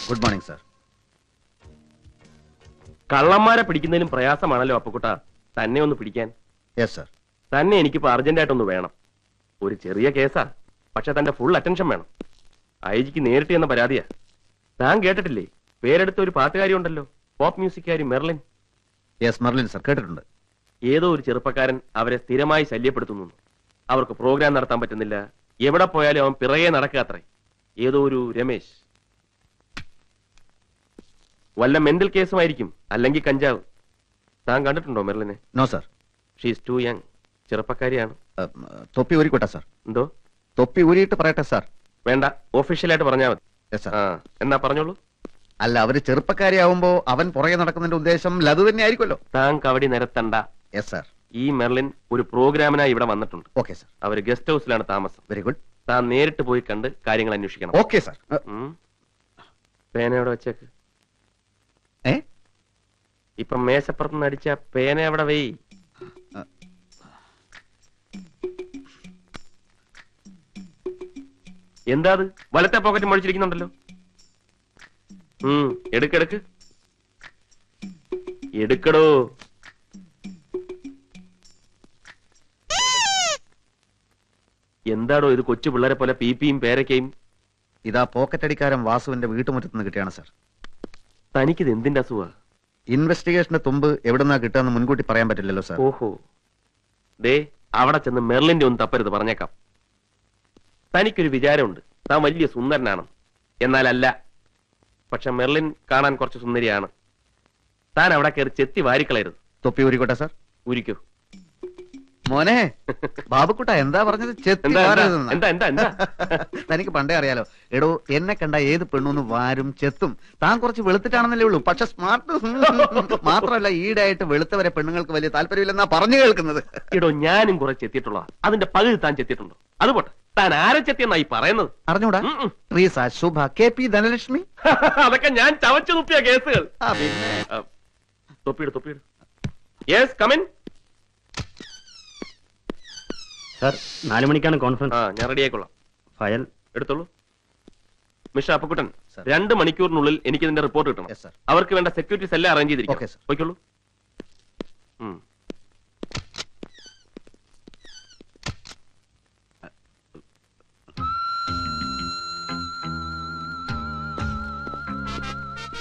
Good morning sir. കള്ളന്മാരെ പിടിക്കുന്നതിലും പ്രയാസമാണല്ലോ അപ്പുക്കുട്ട തന്നെ ഒന്ന് പിടിക്കാൻ. Yes sir. തന്നെ എനിക്കിപ്പോ അർജന്റായിട്ടൊന്ന് വേണം. ഒരു ചെറിയ കേസാ, പക്ഷെ തന്റെ ഫുൾ അറ്റൻഷൻ വേണം. ഐജിക്ക് നേരിട്ട് എന്ന പരാതിയാ. താൻ കേട്ടിട്ടില്ലേ, പേരെടുത്ത ഒരു പാട്ടുകാരി ഉണ്ടല്ലോ, പോപ്പ് മ്യൂസിക്കാരി മെർലിൻ. യെസ് മെർലിൻ സർ, കേട്ടിട്ടുണ്ട്. ഏതോ ഒരു ചെറുപ്പക്കാരൻ അവരെ സ്ഥിരമായി ശല്യപ്പെടുത്തുന്നു. അവർക്ക് പ്രോഗ്രാം നടത്താൻ പറ്റുന്നില്ല, എവിടെ പോയാലും അവൻ പിറകെ നടക്കുക അത്രേ. ഏതോ ഒരു രമേശ്. വല്ല മെന്റൽ കേസുമായിരിക്കും, അല്ലെങ്കിൽ കഞ്ചാവ്. താൻ കണ്ടിട്ടുണ്ടോ മെർലിനെ? No sir. She's too young. ചെറുപ്പക്കാരിയാണ്. തൊപ്പി ഊരിക്കോട്ടെ സർ. എന്തോ? തൊപ്പി ഊരിയിട്ട് പറയട്ടെ സാർ. വേണ്ട, ഒഫീഷ്യലായിട്ട് പറഞ്ഞാൽ മതി. എന്നാ പറഞ്ഞോളൂ. അല്ല, അവര് ചെറുപ്പക്കാരിയാവുമ്പോ അവൻ പുറകെ നടക്കുന്നതിന്റെ ഉദ്ദേശം ലതു തന്നെ ആയിരിക്കുമല്ലോ. താൻ കവടി നിരത്തണ്ട. Yes sir. ഈ മെർലിൻ ഒരു പ്രോഗ്രാമിനായി ഇവിടെ വന്നിട്ടുണ്ട്. Okay sir. അവര് ഗസ്റ്റ് ഹൗസിലാണ് താമസം. Very good. താൻ നേരിട്ട് പോയി കണ്ട് കാര്യങ്ങൾ അന്വേഷിക്കണം. Okay sir. പേന എവിടെ വെച്ചേക്ക്? ഇപ്പൊ മേശപ്പുറത്ത് നടിച്ച പേന എവിടെ വെയ്? എന്താ അത് വലത്തെ പോക്കറ്റ് മടിച്ചിരിക്കുന്നുണ്ടല്ലോ? എടുക്കെടുക്ക്, എടുക്കടോ. എന്താടോ ഇത് കൊച്ചു പിള്ളേരെ പോലെ പീപ്പിയും പേരക്കയും? ഇതാ പോക്കറ്റടിക്കാരൻ വാസുവിന്റെ വീട്ടുമുറ്റത്തുനിന്ന് കിട്ടിയാണ് സർ. തനിക്കിത് എന്തിന്റെ അസുഖ? ഇൻവെസ്റ്റിഗേഷന്റെ തുമ്പ് എവിടെന്നാ കിട്ടാന്ന് മുൻകൂട്ടി പറയാൻ പറ്റില്ലല്ലോ സർ. ഓഹോ, ദേ അവിടെ ചെന്ന് മെർലിന്റെ ഒന്നും തപ്പരുത്, പറഞ്ഞേക്കാം. തനിക്കൊരു വിചാരമുണ്ട്, താൻ വലിയ സുന്ദരനാണ്. എന്നാലല്ല. പക്ഷെ മെർലിൻ കാണാൻ കുറച്ച് സുന്ദരിയാണ്. താൻ അവിടെ കയറി ചെത്തി വാരിക്കളയരുത്. തൊപ്പി ഊരിക്കോട്ടെ സർ. ഊരിക്കോ മോനെ. ബാബുക്കുട്ട എന്താ പറഞ്ഞത്? തനിക്ക് പണ്ടേ അറിയാലോ. എടോ, എന്നെ കണ്ട ഏത് പെണ്ണൊന്ന് വാരും ചെത്തും. താൻ കുറച്ച് വെളുത്തിട്ടാണെന്നല്ലേ ഉള്ളൂ, പക്ഷെ സ്മാർട്ട്. മാത്രമല്ല, ഈടായിട്ട് വെളുത്തവരെ പെണ്ണുങ്ങൾക്ക് വലിയ താല്പര്യമില്ലെന്നാ പറഞ്ഞു കേൾക്കുന്നത്. എടോ, ഞാനും കുറെ ചെത്തിയിട്ടുള്ള, അതിന്റെ പകുതി താൻ ചെത്തിയിട്ടുണ്ടോ? അതുപോട്ടെ, താൻ ആരെ ചെത്തിയെന്നായി പറയുന്നത്? അറിഞ്ഞൂടാ. റീസ, ശുഭ, കെ പി, ധനലക്ഷ്മി, അതൊക്കെ ഞാൻ ചവച്ചു തുപ്പിയ കേസുകൾ. തൊപ്പിയിട്, തൊപ്പിയിട്. Yes, come in sir. 4 മണിക്കാണ് കോൺഫറൻസ്. ഞാൻ റെഡി ആയിക്കൊള്ളാം. ഫയൽ എടുത്തോളൂ. മിസ്റ്റർ അപ്പുക്കുട്ടൻ, 2 മണിക്കൂറിനുള്ളിൽ എനിക്ക് ഇതിന്റെ റിപ്പോർട്ട് കിട്ടണം. അവർക്ക് വേണ്ട സെക്യൂരിറ്റീസ് എല്ലാം അറേഞ്ച് ചെയ്തിരിക്കും. പോയിക്കോളൂ.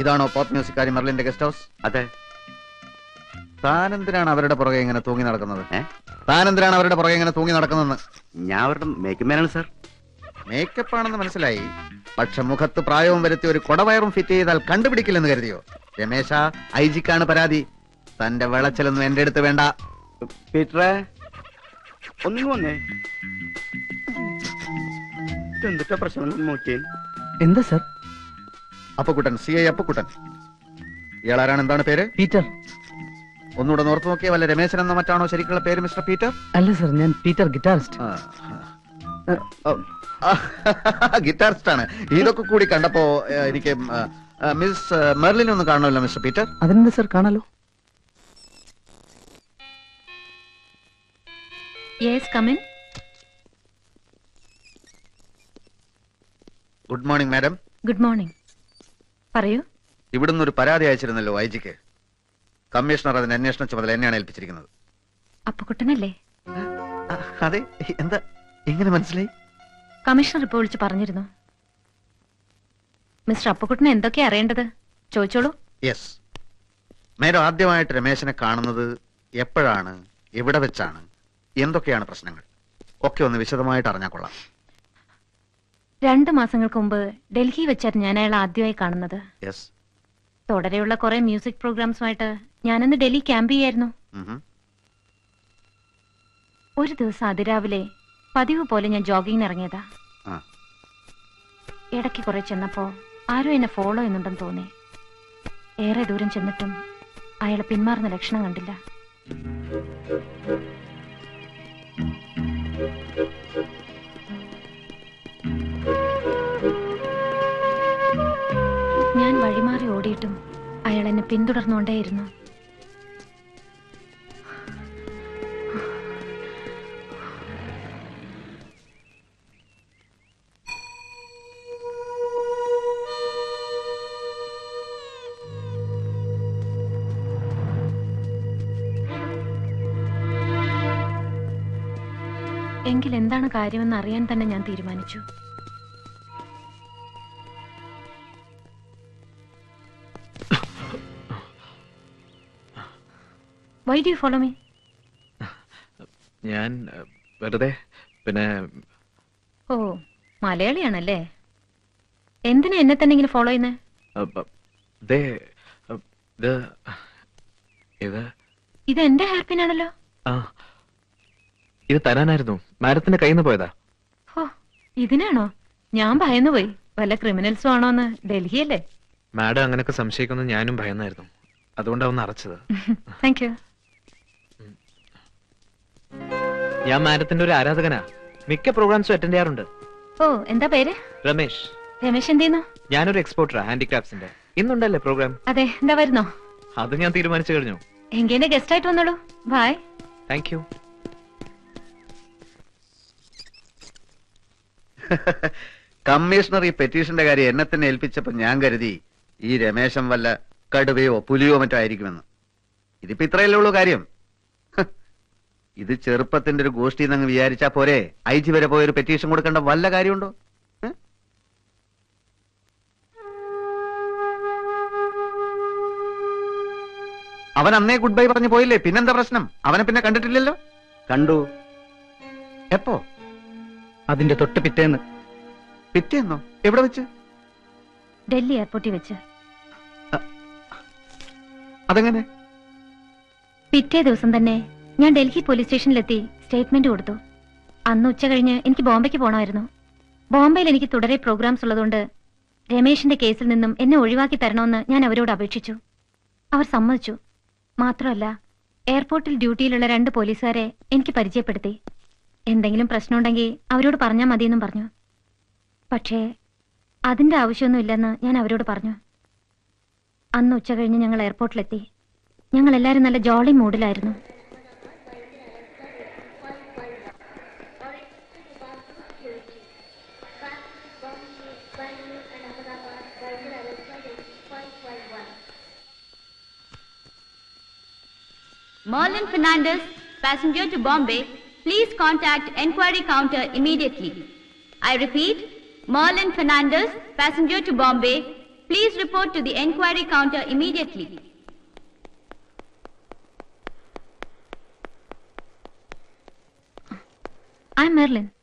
ഇതാണോ പോപ്പ് മ്യൂസിക്കാരി മെർലിന്റെ ഗസ്റ്റ് ഹൗസ്? അതെ. താനെന്തിനാണ് അവരുടെ പുറകെ ഇങ്ങനെ തൂങ്ങി നടക്കുന്നത്? താനെന്തിനാണ് അവരുടെ പുറകെ ഇങ്ങനെ തൂങ്ങി നടക്കുന്നത്? ഞാൻ അവരുടെ മേക്കപ്പ് മാനാണ് സർ. മേക്കപ്പ് ആണെന്ന് മനസ്സിലായി, പക്ഷെ മുഖത്ത് പ്രായവും വരുത്തി ഒരു കൊടവയറും ഫിറ്റ് ചെയ്താൽ കണ്ടുപിടിക്കില്ലെന്ന് കരുതിയോ? രമേശ, ഐജിക്കാണ് പരാതി. തന്റെ വിളച്ചിലൊന്നും എന്റെ അടുത്ത് വേണ്ട. പീറ്ററെ, ഒന്നും വന്നേ. എന്തിട്ടാ പ്രശ്നം നോക്കിയേ? എന്താ സർ? അപ്പുക്കുട്ടൻ, CI അപ്പുക്കുട്ടൻ. ഇയാളാരാണ്? എന്താണ് പേര്? പീറ്റർ. ഒന്നുകൂടെ നോർത്തു നോക്കിയ വല്ല രമേശൻ എന്ന മറ്റാണോ ശരിക്കുള്ള പേര് മിസ്റ്റർ പീറ്റർ? അല്ല സർ, ഞാൻ പീറ്റർ, ഗിറ്റാറിസ്റ്റ്. ഗിറ്റാറിസ്റ്റ് ആണ്. ഇതൊക്കെ കൂടി കണ്ടപ്പോ എനിക്ക് മിസ് മെർലിനെ ഒന്ന് കാണണമല്ലോ മിസ്റ്റർ പീറ്റർ. അതെന്താ സർ, കാണാലോ. Yes, come in. Good morning madam. Good morning. പറയൂ. ഇവിടുന്ന് ഒരു പരാതി അയച്ചിരുന്നല്ലോ ഐജിക്ക്. കമ്മീഷണർ അതിന് അന്വേഷണ ചുമതല എന്നെയാണ് ഏൽപ്പിച്ചിരിക്കുന്നത്. അപ്പുക്കുട്ടനല്ലേ? അതെ. എന്താ എങ്ങനെ മനസ്സിലായി? കമ്മീഷണർ ഇപ്പോൾ വിളിച്ച് പറഞ്ഞിരുന്നു. മിസ്റ്റർ അപ്പുക്കുട്ടന് എന്തൊക്കെയാ അറിയേണ്ടത്? ചോദിച്ചോളൂ. യെസ് മാഡം, ആദ്യമായിട്ട് രമേശനെ കാണുന്നത് എപ്പോഴാണ്, എവിടെ വെച്ചാണ്, എന്തൊക്കെയാണ് പ്രശ്നങ്ങൾ ഒക്കെ ഒന്ന് വിശദമായിട്ട് അറിഞ്ഞാൽ കൊള്ളാം. 2 മാസങ്ങൾക്ക് മുമ്പ് ഡൽഹി വെച്ചായിരുന്നു ഞാൻ അയാൾ ആദ്യമായി കാണുന്നത്. യെസ്. തുടരെയുള്ള കുറെ മ്യൂസിക് പ്രോഗ്രാംസുമായിട്ട് ഞാനിന്ന് ഡൽഹി ക്യാമ്പ് ചെയ്യായിരുന്നു. ഒരു ദിവസം അതിരാവിലെ പതിവ് പോലെ ഞാൻ ജോഗിങ്ങിന് ഇറങ്ങിയതാ. ഇടയ്ക്ക് കുറെ ചെന്നപ്പോ ആരും എന്നെ ഫോളോ ചെയ്യുന്നുണ്ടെന്ന് തോന്നി. ഏറെ ദൂരം ചെന്നിട്ടും അയാൾ പിന്മാറുന്ന ലക്ഷണം കണ്ടില്ല. ഞാൻ വഴിമാറി ഓടിയിട്ടും അയാൾ എന്നെ പിന്തുടർന്നുകൊണ്ടേയിരുന്നു. എങ്കിൽ എന്താണ് കാര്യമെന്ന് അറിയാൻ തന്നെ ഞാൻ തീരുമാനിച്ചു. Why do you follow me? ഞാൻ വെറുതെ പിന്നെ ഓ, മലയാളിയാണല്ലേ. എന്തിനാ എന്നെ തന്നെ ഇങ്ങനെ ഫോളോ ചെയ്യുന്നേ? ദേ, ഇത് ഇത് ഇത് എന്റെ ഹെയർ പിൻ ആണല്ലോ. ആ ഇത് തരാനായിരുന്നു. മാഡത്തിന്റെ കയ്യിൽ നിന്ന് പോയതാ. ഓ, ഇതിനാണോ? ഞാൻ ഭയന്നു പോയി. വല്ല ക്രിമിനൽസും ആണോന്ന്. ഡൽഹിയല്ലേ? മാഡം അങ്ങനെയൊക്കെ സംശയിക്കുന്നത് ഞാനും ഭയന്നായിരുന്നു. അതുകൊണ്ടാ ഒന്ന് അറച്ചത്. Thank you. ഞാൻ മാഡത്തിന്റെ ഒരു ആരാധകനാ. മിക്ക പ്രോഗ്രാംസും അറ്റൻഡ് ചെയ്യാറുണ്ട്. ഓ, എന്താ പേര്? രമേശ്. രമേശ് എന്ത് ചെയ്യുന്നു? ഞാനൊരു എക്സ്പോർട്ടറാ ഹാൻഡിക്രാഫ്റ്റ്സിന്റെ. ഇന്നുണ്ടല്ലേ പ്രോഗ്രാം? അതെ, എന്താ വരുന്നോ? അത് ഞാൻ തീരുമാനിച്ചു കഴിഞ്ഞു. എങ്കിൽ എന്റെ ഗസ്റ്റ് ആയിട്ട് വന്നോളൂ. ബൈ. Thank you. കമ്മീഷണർ ഈ പെറ്റീഷന്റെ കാര്യം എന്നെ തന്നെ ഏൽപ്പിച്ചപ്പോ ഞാൻ കരുതി ഈ രമേശൻ വല്ല കടുവയോ പുലിയോ മറ്റോ ആയിരിക്കുമെന്ന്. ഇതിപ്പോ ഇത്രയല്ലേ ഉള്ളൂ കാര്യം. ഇത് ചെറുപ്പത്തിന്റെ ഒരു ഗോഷ്ടി എന്നങ്ങ് വിചാരിച്ചാ പോരെ IG വരെ പോയൊരു പെറ്റീഷൻ കൊടുക്കേണ്ട വല്ല കാര്യമുണ്ടോ? അവൻ അന്നേ ഗുഡ് ബൈ പറഞ്ഞു പോയില്ലേ, പിന്നെന്താ പ്രശ്നം? അവനെ പിന്നെ കണ്ടിട്ടില്ലല്ലോ. കണ്ടു. എപ്പോ? അതിന്റെ തൊട്ട് പിറ്റേന്ന്. പിറ്റേന്നോ? എവിടെ വെച്ച്? ഡൽഹി എയർപോർട്ടിൽ വെച്ച്. അതെങ്ങനെ? പിറ്റേ ദിവസം തന്നെ ഞാൻ ഡൽഹി പോലീസ് സ്റ്റേഷനിലെത്തി സ്റ്റേറ്റ്മെന്റ് കൊടുത്തു. അന്ന് ഉച്ച കഴിഞ്ഞ് എനിക്ക് ബോംബെക്ക് പോകണമായിരുന്നു. ബോംബെയിൽ എനിക്ക് തുടരെ പ്രോഗ്രാംസ് ഉള്ളതുകൊണ്ട് രമേശിന്റെ കേസിൽ നിന്നും എന്നെ ഒഴിവാക്കി തരണമെന്ന് ഞാൻ അവരോട് അപേക്ഷിച്ചു. അവർ സമ്മതിച്ചു. മാത്രമല്ല, എയർപോർട്ടിൽ ഡ്യൂട്ടിയിലുള്ള 2 പോലീസുകാരെ എനിക്ക് പരിചയപ്പെടുത്തി. എന്തെങ്കിലും പ്രശ്നമുണ്ടെങ്കിൽ അവരോട് പറഞ്ഞാൽ മതിയെന്നും പറഞ്ഞു. പക്ഷേ അതിന്റെ ആവശ്യമൊന്നുമില്ലെന്ന് ഞാൻ അവരോട് പറഞ്ഞു. അന്ന് ഉച്ച കഴിഞ്ഞ് ഞങ്ങൾ എയർപോർട്ടിലെത്തി. ഞങ്ങൾ എല്ലാവരും നല്ല Jolly മൂഡിലായിരുന്നു. Merlin Fernandez, passenger to Bombay, please contact enquiry counter immediately. I repeat, Merlin Fernandez, passenger to Bombay, please report to the enquiry counter immediately. I'm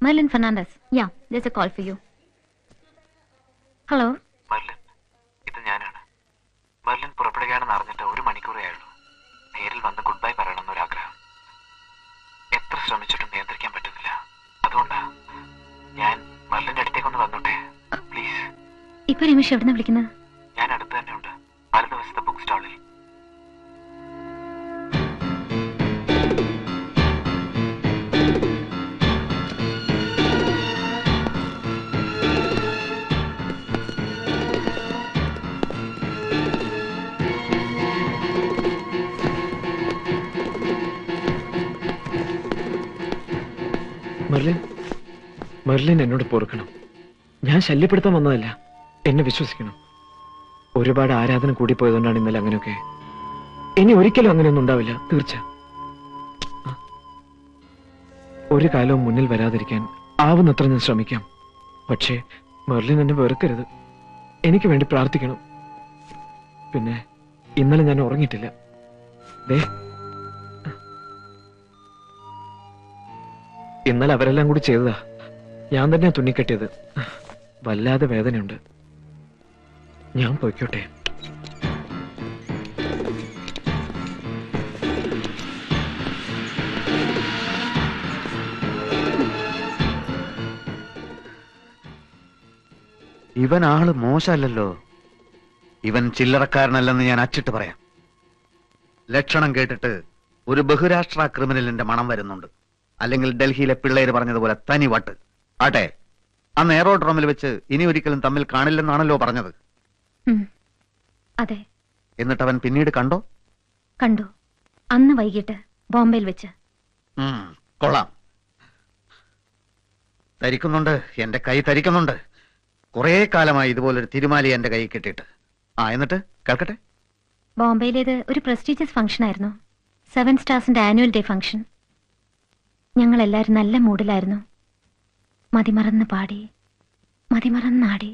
Merlin Fernandez. Yeah, there's a call for you. Hello? Merlin, ഇത് ഞാനാണ്. Merlin പുറപ്പെടുകയാണെന്ന് അറിഞ്ഞിട്ട് 1 മണിക്കൂറേ ആയുള്ളൂ. നേരിൽ വന്ന് good bye പറയണമെന്നൊരാഗ്രഹം. എത്ര ശ്രമിച്ചിട്ടും നിയന്ത്രിക്കാൻ പറ്റുന്നില്ല. അതുകൊണ്ടാ ഞാൻ മെർലിന്റെ അടുത്തേക്കൊന്ന് വന്നോട്ടെ, പ്ലീസ്. ഇപ്പൊ രമേശ് എവിടുന്ന വിളിക്കുന്നത്? ഞാൻ അടുത്ത് തന്നെ ഉണ്ട്, വലതുവശത്തെ ബുക്ക് സ്റ്റാളിൽ. മെർലിൻ എന്നോട് പൊറുക്കണം. ഞാൻ ശല്യപ്പെടുത്താൻ വന്നതല്ല, എന്നെ വിശ്വസിക്കണം. ഒരുപാട് ആരാധന കൂടിപ്പോയതുകൊണ്ടാണ് ഇന്നലെ അങ്ങനെയൊക്കെ. ഇനി ഒരിക്കലും അങ്ങനെയൊന്നും ഉണ്ടാവില്ല, തീർച്ച. ഒരു കാലവും മുന്നിൽ വരാതിരിക്കാൻ ആവുന്നത്ര ഞാൻ ശ്രമിക്കാം. പക്ഷേ മെർലിൻ എന്നെ വെറുക്കരുത്. എനിക്ക് വേണ്ടി പ്രാർത്ഥിക്കണം. പിന്നെ ഇന്നലെ ഞാൻ ഉറങ്ങിയിട്ടില്ല. ദേ, ഇന്നലെ അവരെല്ലാം കൂടി ചെയ്തതാ. ഞാൻ തന്നെ തുന്നിക്കെട്ടിയത്. വല്ലാതെ വേദനയുണ്ട്. ഞാൻ പോയിക്കോട്ടെ. ഇവൻ ആള് മോശമല്ലല്ലോ. ഇവൻ ചില്ലറക്കാരനല്ലെന്ന് ഞാൻ അച്ചിട്ട് പറയാം. ലക്ഷണം കേട്ടിട്ട് ഒരു ബഹുരാഷ്ട്ര ക്രിമിനലിന്റെ മണം വരുന്നുണ്ട്. അല്ലെങ്കിൽ ഡൽഹിയിലെ പിള്ളേര് പറഞ്ഞതുപോലെ തനി വട്ട്. ആട്ടെ, അന്ന് എയറോഡ്രോമിൽ വെച്ച് ഇനി ഒരിക്കലും തമ്മിൽ കാണില്ലെന്നാണല്ലോ പറഞ്ഞത്. അതെ. എന്നിട്ട് അവൻ പിന്നീട് കണ്ടോ? കണ്ടു. അന്ന് വൈകിട്ട് ബോംബെയിൽ വെച്ച്. കൊള്ളാം. തരിക്കുന്നുണ്ട്, എന്റെ കൈ തരിക്കുന്നുണ്ട്. കുറെ കാലമായി ഇതുപോലൊരു തിരുമാലി എന്റെ കൈ കിട്ടിയിട്ട്. എന്നിട്ട് കേൾക്കട്ടെ. ബോംബെയിലേത് ഒരു പ്രസ്റ്റീജിയസ് ഫംഗ്ഷൻ ആയിരുന്നു. 7 സ്റ്റാർസിന്റെ ആനുവൽ ഡേ ഫംഗ്ഷൻ. ഞങ്ങളെല്ലാവരും നല്ല മൂഡിലായിരുന്നു. മതിമറന്ന് പാടി, മതിമറന്നാടി.